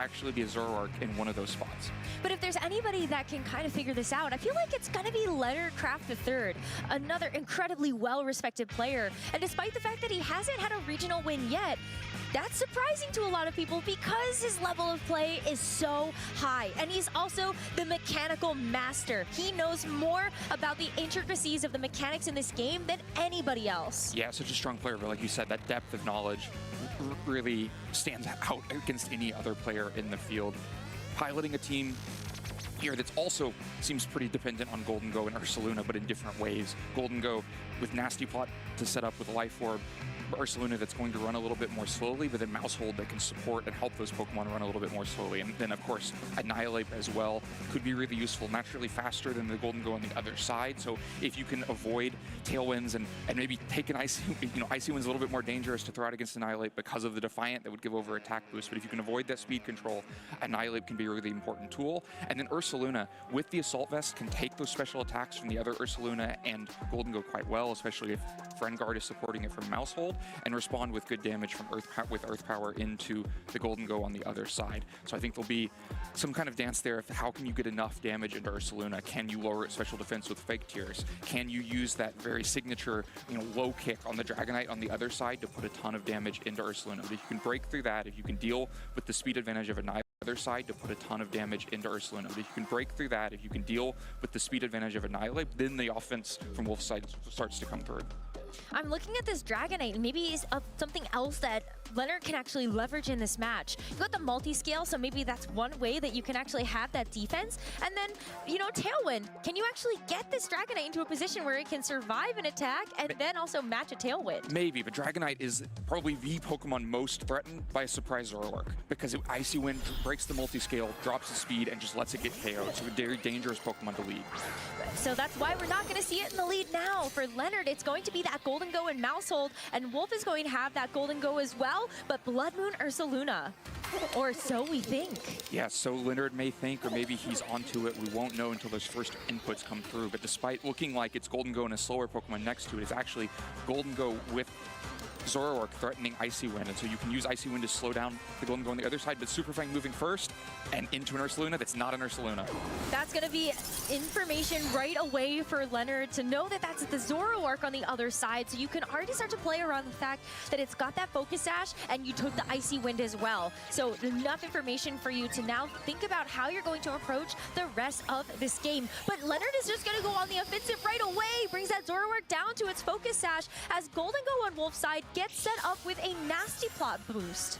actually be a Zoroark in one of those spots. But if there's anybody that can kind of figure this out, I feel like it's going to be Leonard Kraft III, another incredibly well-respected player. And despite the fact that he hasn't had a regional win yet, that's surprising to a lot of people because his level of play is so high. And he's also the mechanical master. He knows more about the intricacies of the mechanics in this game than anybody else. Yeah, such a strong player, but like you said, that depth of knowledge really stands out against any other player in the field. Piloting a team here that's also seems pretty dependent on Golden Go and Ursaluna, but in different ways. Golden Go with Nasty Plot to set up with Life Orb, Ursaluna that's going to run a little bit more slowly, but then Mousehold that can support and help those Pokemon run a little bit more slowly. And then, of course, Annihilate as well could be really useful, naturally faster than the Golden Go on the other side. So if you can avoid Tailwinds and maybe take an Icy, Icy Wind's a little bit more dangerous to throw out against Annihilate because of the Defiant that would give over attack boost. But if you can avoid that speed control, Annihilate can be a really important tool. And then Ursaluna, with the Assault Vest, can take those special attacks from the other Ursaluna and Golden Go quite well, especially if Friend Guard is supporting it from Mousehold, and respond with good damage from Earth Power into the Golden Go on the other side. So I think there'll be some kind of dance there of how can you get enough damage into Ursaluna? Can you lower its special defense with Fake Tears? Can you use that very signature, low kick on the Dragonite on the other side to put a ton of damage into Ursaluna? But if you can break through that, if you can deal with the speed advantage of Annihilate, other side to put a ton of damage into Ursaluna. But if you can break through that, if you can deal with the speed advantage of Annihilate, then the offense from Wolf's side starts to come through. I'm looking at this Dragonite, and maybe it's something else that Leonard can actually leverage in this match. You got the multi-scale, so maybe that's one way that you can actually have that defense. And then, Tailwind. Can you actually get this Dragonite into a position where it can survive an attack and then also match a Tailwind? Maybe, but Dragonite is probably the Pokemon most threatened by a surprise Zoroark because Icy Wind breaks the multi-scale, drops the speed, and just lets it get KO'd. So a very dangerous Pokemon to lead. So that's why we're not going to see it in the lead now. For Leonard, it's going to be that Golden Go and Mousehold, and Wolf is going to have that Golden Go as well, but Blood Moon Ursaluna. Or so we think. Yeah, so Leonard may think, or maybe he's onto it. We won't know until those first inputs come through. But despite looking like it's Golden Go and a slower Pokemon next to it, it's actually Golden Go with Zoroark threatening Icy Wind, and so you can use Icy Wind to slow down the Golden Go on the other side, but Super Fang moving first and into an Ursaluna that's not an Ursaluna. That's going to be information right away for Leonard to know that that's the Zoroark on the other side, so you can already start to play around the fact that it's got that Focus Sash and you took the Icy Wind as well. So enough information for you to now think about how you're going to approach the rest of this game. But Leonard is just going to go on the offensive right away, brings that Zoroark down to its Focus Sash as Golden Go on Wolf's side gets set up with a Nasty Plot boost.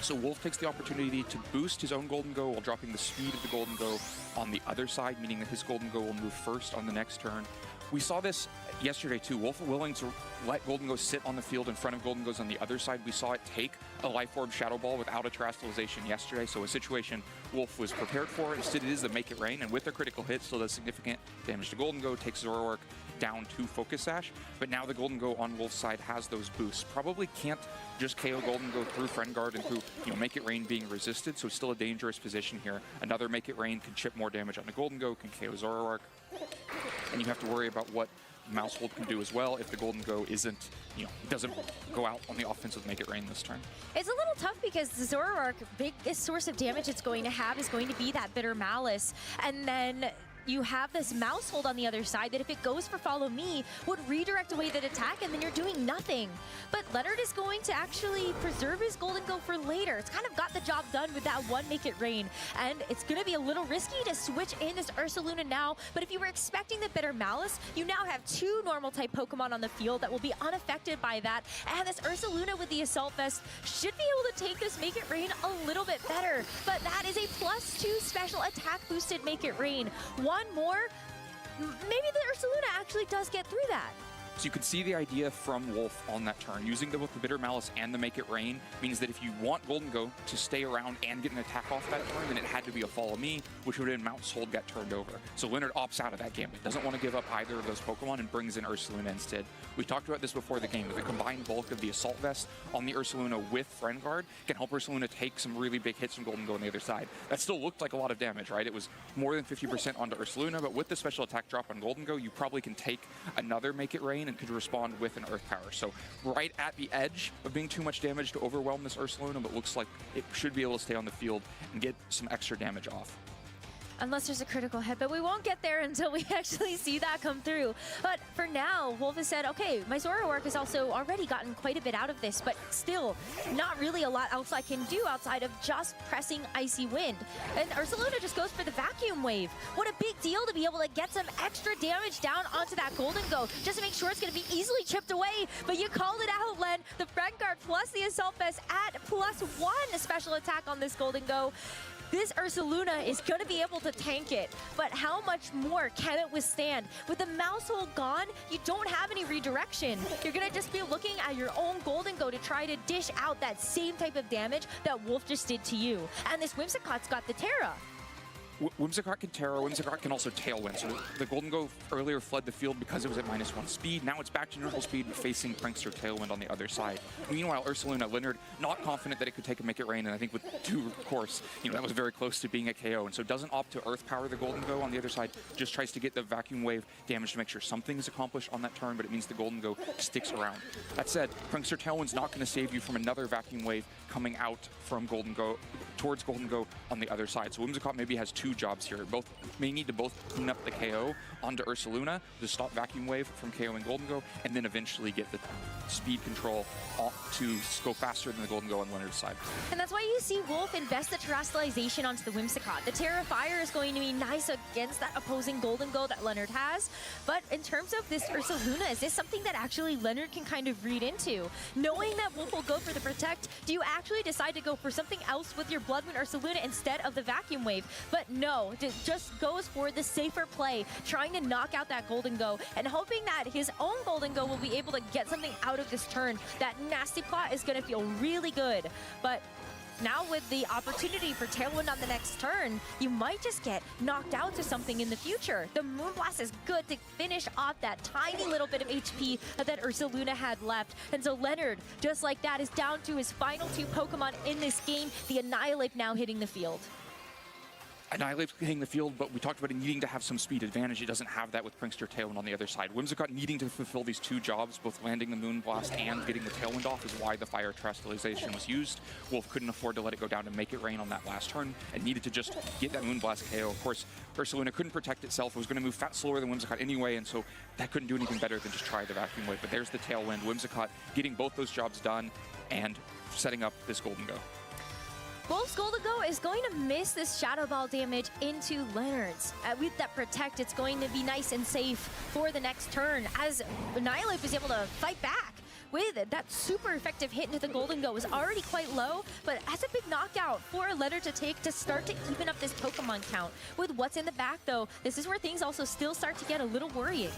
So Wolf takes the opportunity to boost his own Golden Go while dropping the speed of the Golden Go on the other side, meaning that his Golden Go will move first on the next turn. We saw this yesterday too. Wolf willing to let Golden Go sit on the field in front of Golden Go's on the other side. We saw it take a Life Orb Shadow Ball without a Terastallization yesterday, so a situation Wolf was prepared for. Instead it is the Make It Rain, and with a critical hit still does significant damage to Golden Go, takes Zoroark down to Focus Sash, but now the Golden Go on Wolf's side has those boosts. Probably can't just KO Golden Go through Friend Guard and through Make It Rain being resisted, so still a dangerous position here. Another Make It Rain can chip more damage on the Golden Go, can KO Zoroark, and you have to worry about what Mousehold can do as well if the Golden Go isn't, doesn't go out on the offense with Make It Rain this turn. It's a little tough because the Zoroark, biggest source of damage it's going to have is going to be that Bitter Malice, and then you have this Mousehold on the other side that if it goes for Follow Me, would redirect away that attack, and then you're doing nothing. But Leonard is going to actually preserve his Golden Go for later. It's kind of got the job done with that one Make It Rain, and it's going to be a little risky to switch in this Ursaluna now, but if you were expecting the Bitter Malice, you now have two Normal-type Pokemon on the field that will be unaffected by that, and this Ursaluna with the Assault Vest should be able to take this Make It Rain a little bit better, but that is a +2 special attack boosted Make It Rain. One more, maybe the Ursaluna actually does get through that. So you can see the idea from Wolf on that turn. Using both the Bitter Malice and the Make It Rain means that if you want Golden Go to stay around and get an attack off that turn, then it had to be a Follow Me, which would have been Mousehold got turned over. So Leonard opts out of that game. It doesn't want to give up either of those Pokemon and brings in Ursaluna instead. We talked about this before the game, but the combined bulk of the Assault Vest on the Ursaluna with Friend Guard can help Ursaluna take some really big hits from Golden Go on the other side. That still looked like a lot of damage, right? It was more than 50% onto Ursaluna, but with the special attack drop on Golden Go, you probably can take another Make It Rain lane and could respond with an Earth Power. So right at the edge of being too much damage to overwhelm this Ursaluna, but looks like it should be able to stay on the field and get some extra damage off. Unless there's a critical hit, but we won't get there until we actually see that come through. But for now, Wolf has said, okay, my Zoroark has also already gotten quite a bit out of this, but still not really a lot else I can do outside of just pressing Icy Wind. And Ursaluna just goes for the Vacuum Wave. What a big deal to be able to get some extra damage down onto that Golden Go, just to make sure it's going to be easily chipped away. But you called it out, Len. The Friend Guard plus the Assault Vest at +1 special attack on this Golden Go. This Ursaluna is going to be able to tank it, but how much more can it withstand? With the mouse hole gone, you don't have any redirection. You're going to just be looking at your own Golden Go to try to dish out that same type of damage that Wolf just did to you. And this Whimsicott's got the Terra. Whimsicott can Terra, Whimsicott can also Tailwind. So the Golden Go earlier fled the field because it was at -1 speed. Now it's back to neutral speed, facing Prankster Tailwind on the other side. Meanwhile, Ursaluna, Leonard, not confident that it could take a Make It Rain, and I think with 2 course, that was very close to being a KO. And so doesn't opt to Earth Power the Golden Go on the other side, just tries to get the Vacuum Wave damage to make sure something is accomplished on that turn, but it means the Golden Go sticks around. That said, Prankster Tailwind's not going to save you from another Vacuum Wave coming out from Golden Go, towards Golden Go on the other side. So Whimsicott maybe has 2 jobs here. Both may need to both clean up the KO onto Ursaluna to stop Vacuum Wave from KOing Golden Go, and then eventually get the speed control to go faster than the Golden Go on Leonard's side. And that's why you see Wolf invest the Terrestrialization onto the Whimsicott. The Terra Fire is going to be nice against that opposing Golden Go that Leonard has. But in terms of this Ursaluna, is this something that actually Leonard can kind of read into? Knowing that Wolf will go for the Protect, do you actually decide to go for something else with your Blood Moon Ursaluna instead of the Vacuum Wave? But no, it just goes for the safer play, trying to knock out that Golden Go and hoping that his own Golden Go will be able to get something out of this turn. That nasty plot is going to feel really good. But now with the opportunity for Tailwind on the next turn, you might just get knocked out to something in the future. The Moonblast is good to finish off that tiny little bit of HP that Ursaluna had left. And so Leonard, just like that, is down to his final 2 Pokemon in this game. The Annihilate now hitting the field. Annihilate hitting the field, but we talked about it needing to have some speed advantage. It doesn't have that with Prankster Tailwind on the other side. Whimsicott needing to fulfill these 2 jobs, both landing the Moonblast and getting the Tailwind off, is why the Fire Terrestrialization was used. Wolf couldn't afford to let it go down to Make It Rain on that last turn, and needed to just get that Moonblast KO. Of course, Ursaluna couldn't protect itself. It was going to move slower than Whimsicott anyway, and so that couldn't do anything better than just try the Vacuum Wave. But there's the Tailwind. Whimsicott getting both those jobs done and setting up this Golden Go. Wolf's Golden Go is going to miss this Shadow Ball damage into Leonard's. With that Protect, it's going to be nice and safe for the next turn, as Annihilate was able to fight back with it. That super effective hit into the Golden Go was already quite low, but that's a big knockout for Leonard to take to start to even up this Pokemon count. With what's in the back, though, this is where things also still start to get a little worrying.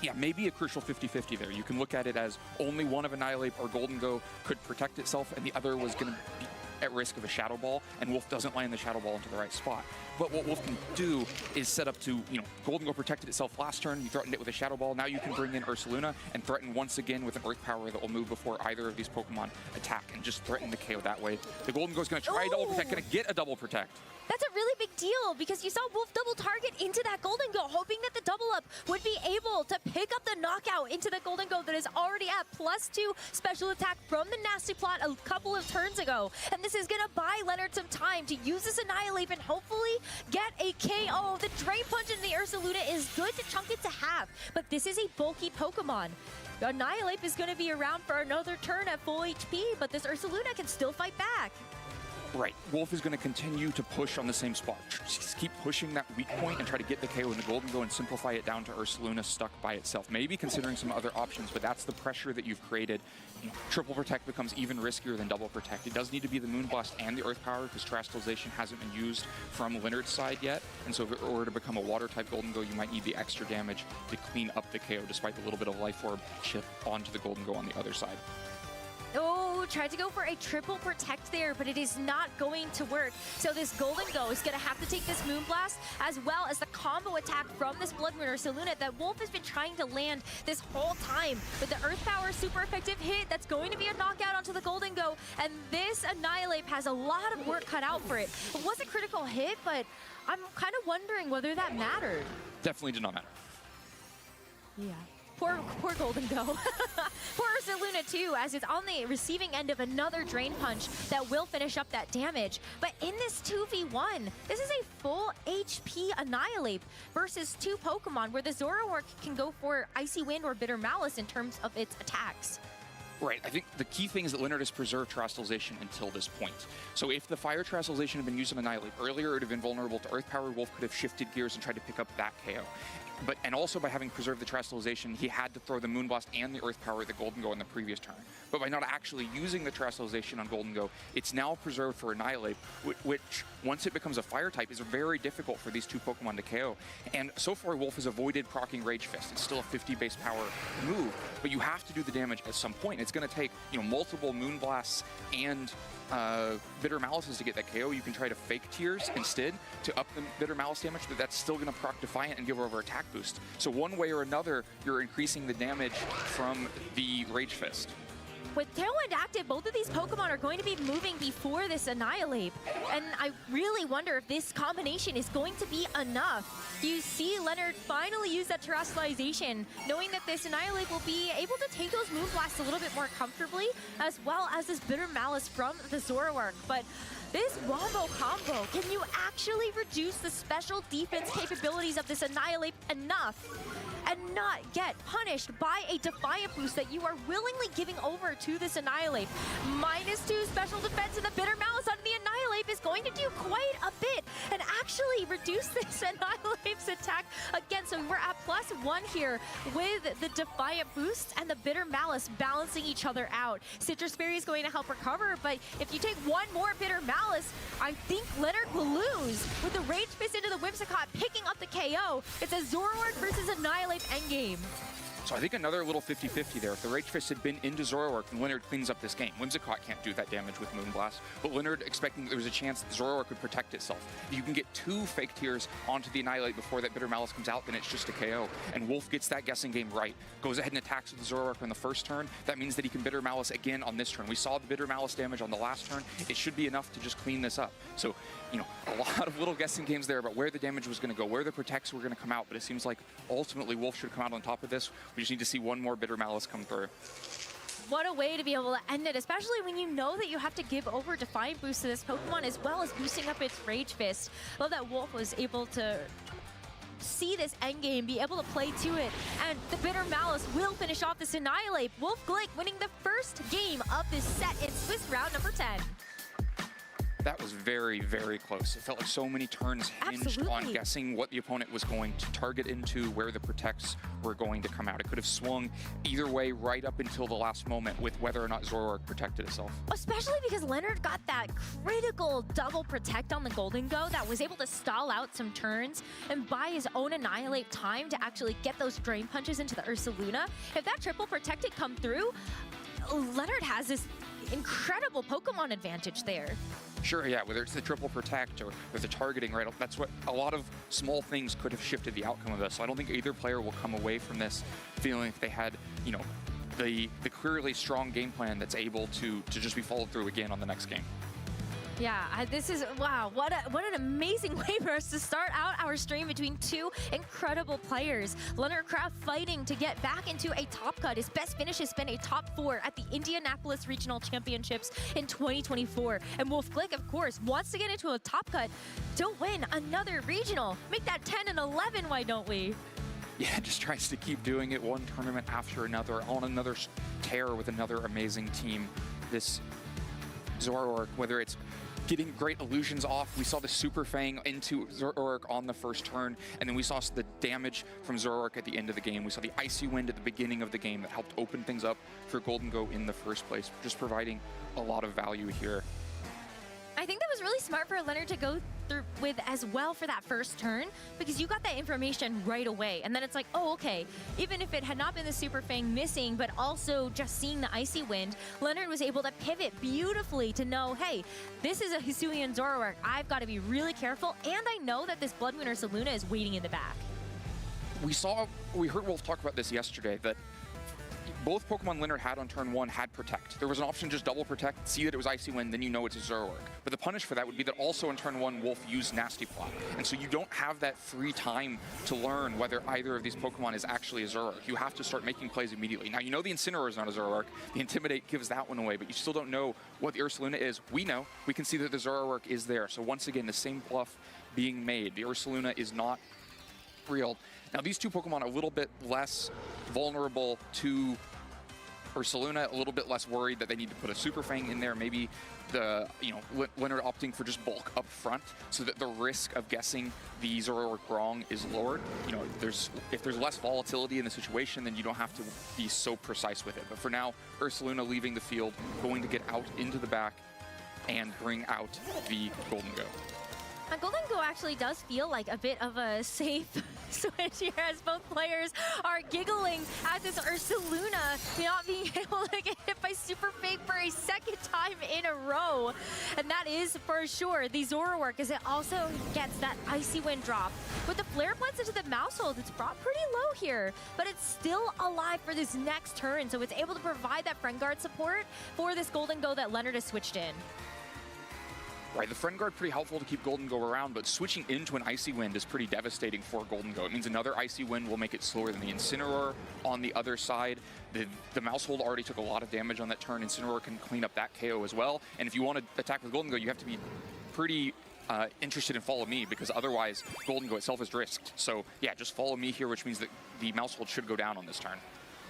Yeah, maybe a crucial 50-50 there. You can look at it as only one of Annihilate or Golden Go could protect itself, and the other was going to be at risk of a Shadow Ball, and Wolf doesn't land the Shadow Ball into the right spot. But what Wolf can do is set up to, Golden Go protected itself last turn, you threatened it with a Shadow Ball, now you can bring in Ursaluna and threaten once again with an Earth Power that will move before either of these Pokemon attack, and just threaten the KO that way. The Golden Go is going to try a double protect, going to get a double protect. That's a really big deal, because you saw Wolf double target into that Golden Go, hoping that the double up would be able to pick up the knockout into the Golden Go that is already at +2 special attack from the Nasty Plot a couple of turns ago. And this is going to buy Leonard some time to use this Annihilate and hopefully get a KO. The Drain Punch in the Ursaluna is good to chunk it to half, but this is a bulky Pokemon. Annihilate is going to be around for another turn at full HP, but this Ursaluna can still fight back. Right. Wolf is going to continue to push on the same spot. Just keep pushing that weak point and try to get the KO in the Golden Go and simplify it down to Ursaluna stuck by itself. Maybe considering some other options, but that's the pressure that you've created. Triple Protect becomes even riskier than Double Protect. It does need to be the Moonblast and the Earth Power, because Terrestrialization hasn't been used from Leonard's side yet. And so if it were to become a Water-type Golden Go, you might need the extra damage to clean up the KO, despite the little bit of Life Orb chip onto the Golden Go on the other side. Oh, tried to go for a triple protect there, but it is not going to work. So this Golden Go is going to have to take this Moonblast, as well as the combo attack from this Blood Moon Ursaluna that Wolf has been trying to land this whole time. With the Earth Power super effective hit, that's going to be a knockout onto the Golden Go. And this Annihilate has a lot of work cut out for it. It was a critical hit, but I'm kind of wondering whether that mattered. Definitely did not matter. Yeah. Poor Golden Go. Poor Ursaluna too, as it's on the receiving end of another Drain Punch that will finish up that damage. But in this 2v1, this is a full HP Annihilate versus two Pokemon where the Zoroark can go for Icy Wind or Bitter Malice in terms of its attacks. Right, I think the key thing is that Leonard has preserved Terrestrialization until this point. So if the Fire Terrestrialization had been used on Annihilate earlier, it would have been vulnerable to Earth Power. Wolf could have shifted gears and tried to pick up that KO. And also by having preserved the Terrestrialization, he had to throw the Moonblast and the Earth Power at the Golden Go in the previous turn. But by not actually using the Terrestrialization on Golden Go, it's now preserved for Annihilate, which, once it becomes a Fire type, is very difficult for these two Pokemon to KO. And so far, Wolf has avoided proccing Rage Fist. It's still a 50 base power move, but you have to do the damage at some point. It's going to take, multiple Moonblasts and Bitter Malices to get that KO. You can try to fake Tears instead to up the Bitter Malice damage, but that's still going to proc Defiant and give over attack boost. So one way or another, you're increasing the damage from the Rage Fist. With Tailwind active, both of these Pokemon are going to be moving before this Annihilate. And I really wonder if this combination is going to be enough. You see Leonard finally use that Terrestrialization, knowing that this Annihilate will be able to take those Moonblasts a little bit more comfortably, as well as this Bitter Malice from the Zoroark. But this Wombo combo, can you actually reduce the special defense capabilities of this Annihilate enough and not get punished by a Defiant boost that you are willingly giving over to this Annihilate? -2 special defense, and the Bitter Malice on the Annihilate is going to do quite a bit and actually reduce this Annihilate's attack again. So we're at +1 here with the Defiant boost and the Bitter Malice balancing each other out. Citrus Berry is going to help recover, but if you take one more Bitter Malice, I think Leonard will lose. With the Rage Fist into the Whimsicott picking up the KO, it's a Zoroark versus Annihilate endgame. So I think another little 50-50 there. If the Rage Fist had been into Zoroark, then Leonard cleans up this game. Whimsicott can't do that damage with Moonblast, but Leonard expecting there was a chance that Zoroark could protect itself. If you can get 2 fake Tears onto the Annihilate before that Bitter Malice comes out, then it's just a KO. And Wolf gets that guessing game right. Goes ahead and attacks with the Zoroark on the first turn. That means that he can Bitter Malice again on this turn. We saw the Bitter Malice damage on the last turn. It should be enough to just clean this up. So, a lot of little guessing games there about where the damage was going to go, where the protects were going to come out, but it seems like ultimately Wolf should come out on top of this. We just need to see one more Bitter Malice come through. What a way to be able to end it, especially when you know that you have to give over Defiant boost to this Pokemon as well as boosting up its Rage Fist. Love that Wolf was able to see this endgame, be able to play to it, and the Bitter Malice will finish off this Annihilate. Wolf Glick winning the first game of this set in Swiss round number 10. That was very, very close. It felt like so many turns hinged on guessing what the opponent was going to target into, where the protects were going to come out. It could have swung either way right up until the last moment with whether or not Zoroark protected itself. Especially because Leonard got that critical double protect on the Golden Go that was able to stall out some turns and buy his own Annihilate time to actually get those Drain Punches into the Ursaluna. If that triple protect had come through, Leonard has this incredible Pokemon advantage there. Sure, yeah, whether it's the triple protect or the targeting, right? That's what a lot of small things could have shifted the outcome of this. So I don't think either player will come away from this feeling like they had, the clearly strong game plan that's able to just be followed through again on the next game. Yeah, this is, wow, what an amazing way for us to start out our stream between two incredible players. Leonard Kraft fighting to get back into a top cut. His best finish has been a top 4 at the Indianapolis Regional Championships in 2024. And Wolf Glick, of course, wants to get into a top cut to win another regional. Make that 10 and 11, why don't we? Yeah, just tries to keep doing it one tournament after another on another tear with another amazing team. This Zoroark, whether it's getting great illusions off. We saw the Super Fang into Zoroark on the first turn, and then we saw the damage from Zoroark at the end of the game. We saw the Icy Wind at the beginning of the game that helped open things up for Golden Go in the first place, just providing a lot of value here. I think that was really smart for Leonard to go through with as well for that first turn, because you got that information right away. And then it's like, oh, okay, even if it had not been the Super Fang missing, but also just seeing the Icy Wind, Leonard was able to pivot beautifully to know, hey, this is a Hisuian Zoroark. I've got to be really careful, and I know that this Blood Moon Ursaluna is waiting in the back. We heard Wolf talk about this yesterday, that both Pokemon Leonard had on turn 1 had Protect. There was an option to just double Protect, see that it was Icy Wind, then you know it's a Zoroark. But the punish for that would be that also on turn 1, Wolf used Nasty Plot. And so you don't have that free time to learn whether either of these Pokemon is actually a Zoroark. You have to start making plays immediately. Now, you know the Incineroar is not a Zoroark. The Intimidate gives that one away, but you still don't know what the Ursaluna is. We know. We can see that the Zoroark is there. So once again, the same bluff being made. The Ursaluna is not real. Now, these two Pokemon are a little bit less vulnerable to Ursaluna, a little bit less worried that they need to put a Super Fang in there. Maybe the Leonard opting for just bulk up front so that the risk of guessing the Zoroark wrong is lowered. You know, if there's less volatility in the situation, then you don't have to be so precise with it. But for now, Ursaluna leaving the field, going to get out into the back and bring out the Golden Go. Golden Go actually does feel like a bit of a safe switch here as both players are giggling at this Ursaluna not being able to get hit by Super Fake for a second time in a row. And that is for sure the Zoroark, as it also gets that Icy Wind drop. With the Flare Blitz into the Mousehold, it's brought pretty low here, but it's still alive for this next turn, so it's able to provide that Friend Guard support for this Golden Go that Leonard has switched in. Right, the Friend Guard pretty helpful to keep Golden Go around, but switching into an Icy Wind is pretty devastating for Golden Go. It means another Icy Wind will make it slower than the Incineroar on the other side. The Mousehold already took a lot of damage on that turn. Incineroar can clean up that KO as well. And if you want to attack with Golden Go, you have to be pretty interested in Follow Me, because otherwise Golden Go itself is risked. So yeah, just Follow Me here, which means that the Mousehold should go down on this turn.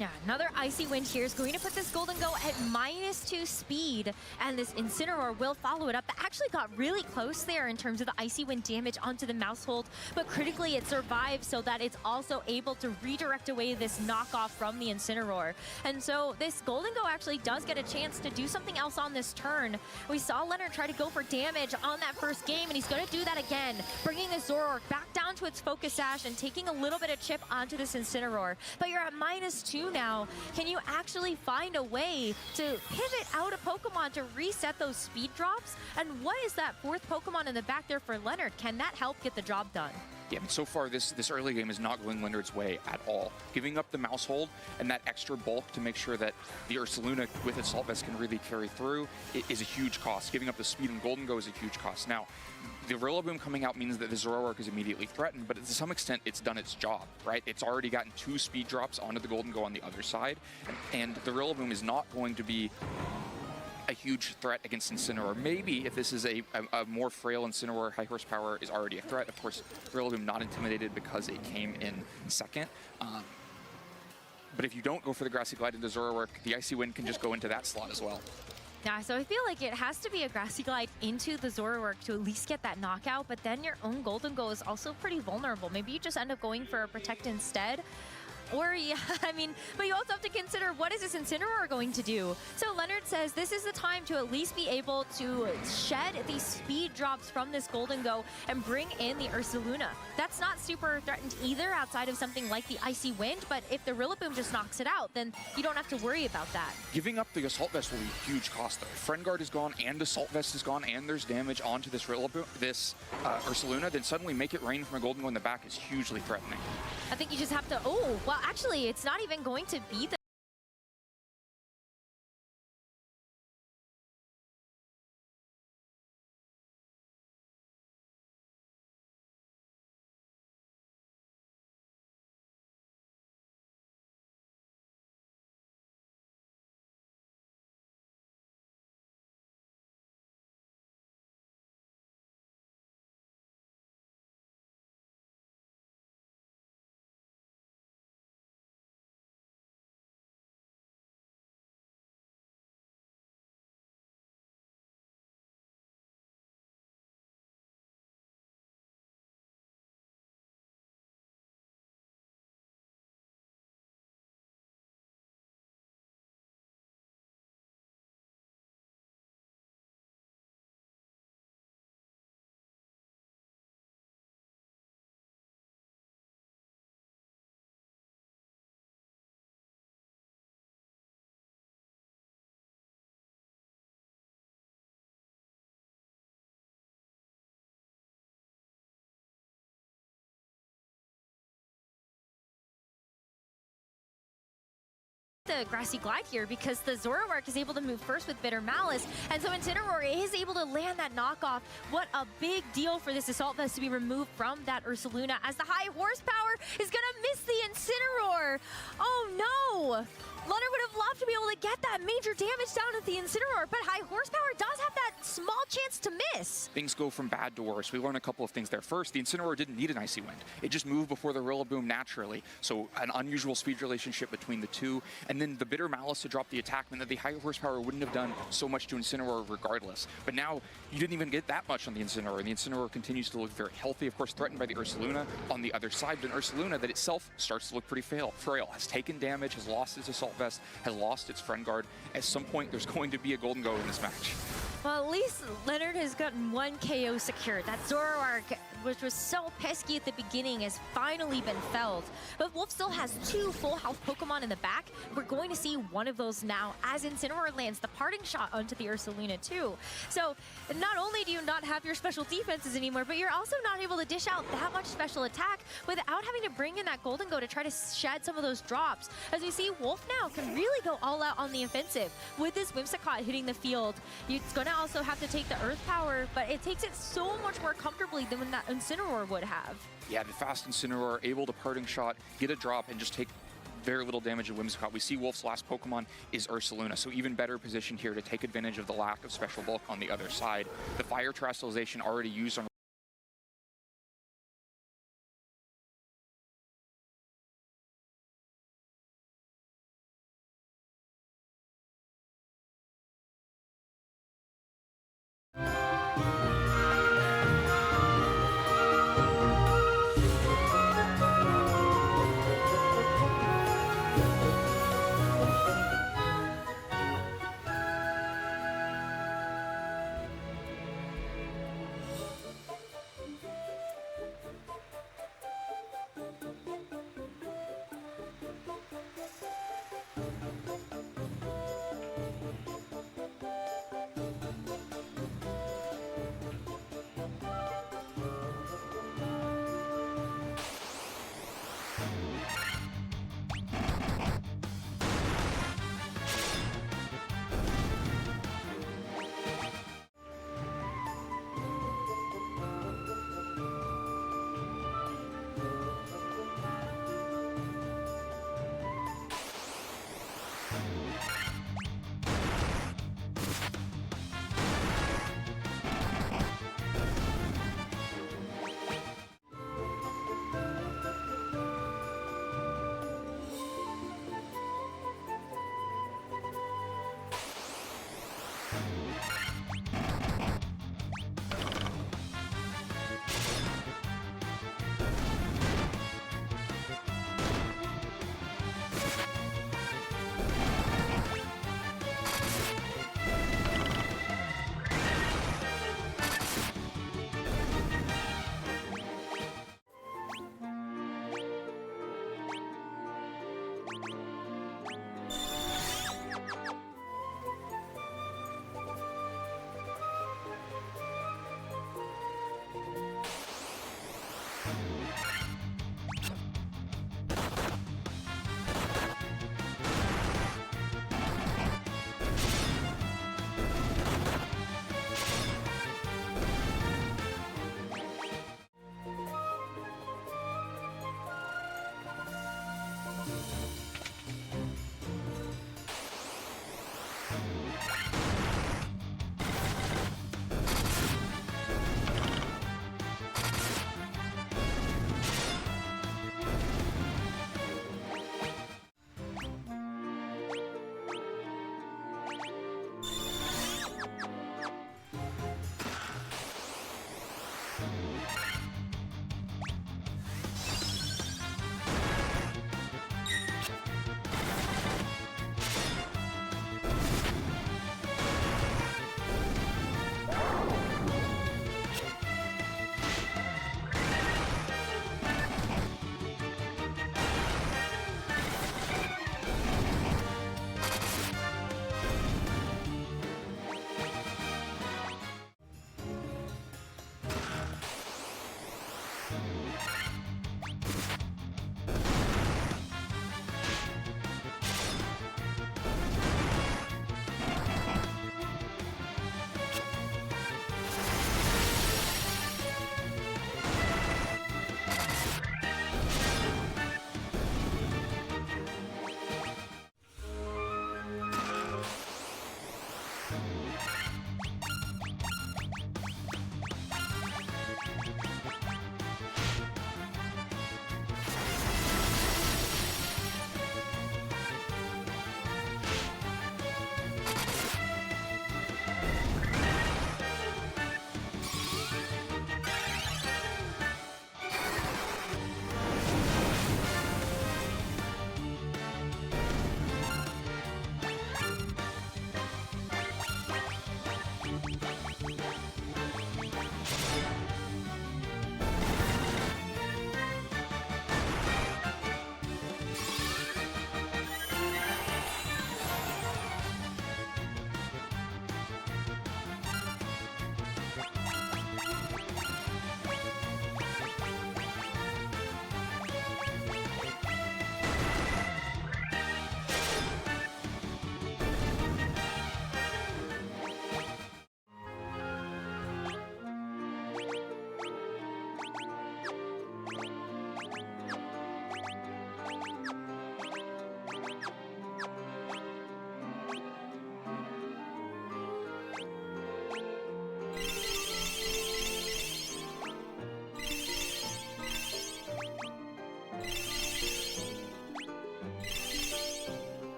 Yeah, another Icy Wind here is going to put this Golden Go at -2 speed, and this Incineroar will follow it up. That actually got really close there in terms of the Icy Wind damage onto the Mousehold, but critically it survives so that it's also able to redirect away this knockoff from the Incineroar. And so this Golden Go actually does get a chance to do something else on this turn. We saw Leonard try to go for damage on that first game, and he's going to do that again, bringing the Zoroark back down to its Focus Sash and taking a little bit of chip onto this Incineroar. But you're at -2 now. Can you actually find a way to pivot out a Pokemon to reset those speed drops? And what is that fourth Pokemon in the back there for Leonard? Can that help get the job done? Yeah, but so far this early game is not going Leonard's way at all. Giving up the Mousehold and that extra bulk to make sure that the Ursaluna with its Salt Vest can really carry through is a huge cost. Giving up the speed on Golden Go is a huge cost. Now, the Rillaboom coming out means that the Zoroark is immediately threatened, but to some extent it's done its job, right? It's already gotten 2 speed drops onto the Golden Go on the other side, and the Rillaboom is not going to be a huge threat against Incineroar. Maybe if this is a more frail Incineroar, high horsepower is already a threat. Of course, Rillaboom not intimidated because it came in second. But if you don't go for the Grassy Glide into Zoroark, the Icy Wind can just go into that slot as well. Yeah, so I feel like it has to be a Grassy Glide into the Zoroark to at least get that knockout, but then your own Golden Go is also pretty vulnerable. Maybe you just end up going for a Protect instead. Or, yeah, I mean, but you also have to consider, what is this Incineroar going to do? So Leonard says this is the time to at least be able to shed these speed drops from this Golden Go and bring in the Ursaluna. That's not super threatened either outside of something like the Icy Wind, but if the Rillaboom just knocks it out, then you don't have to worry about that. Giving up the Assault Vest will be a huge cost, though. If Friend Guard is gone and Assault Vest is gone and there's damage onto this Rillaboom, this Ursaluna, then suddenly Make It Rain from a Golden Go in the back is hugely threatening. I think you just have to, oh, well, actually, it's not even going to be the the Grassy Glide here because the Zoroark is able to move first with Bitter Malice, and so Incineroar is able to land that knockoff. What a big deal for this Assault Vest to be removed from that Ursaluna, as the high horsepower is gonna miss the Incineroar. Oh no! Leonard would have loved to be able to get that major damage down at the Incineroar, but high horsepower does have that small chance to miss. Things go from bad to worse. We learn a couple of things there. First, the Incineroar didn't need an Icy Wind. It just moved before the Rillaboom naturally. So an unusual speed relationship between the two. And then the Bitter Malice to drop the attack meant that the high horsepower wouldn't have done so much to Incineroar regardless. But now you didn't even get that much on the Incineroar. The Incineroar continues to look very healthy, of course threatened by the Ursaluna on the other side. But an Ursaluna that itself starts to look pretty frail, has taken damage, has lost its Assault Vest, has lost its Friend Guard. At some point, there's going to be a Golden Go in this match. Well, at least Leonard has gotten one KO secured. That Zoroark, which was so pesky at the beginning, has finally been felled. But Wolf still has 2 full health Pokemon in the back. We're going to see one of those now as Incineroar lands the parting shot onto the Ursaluna too. So not only do you not have your special defenses anymore, but you're also not able to dish out that much special attack without having to bring in that Golden Go to try to shed some of those drops. As we see, Wolf now can really go all out on the offensive. With this Whimsicott hitting the field, it's going to also have to take the Earth Power, but it takes it so much more comfortably than when that Incineroar would have. Yeah, the fast Incineroar able to parting shot, get a drop, and just take very little damage at Whimsicott. We see Wolf's last Pokemon is Ursaluna, so even better positioned here to take advantage of the lack of special bulk on the other side. The Fire Terrestrialization already used on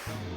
Bye.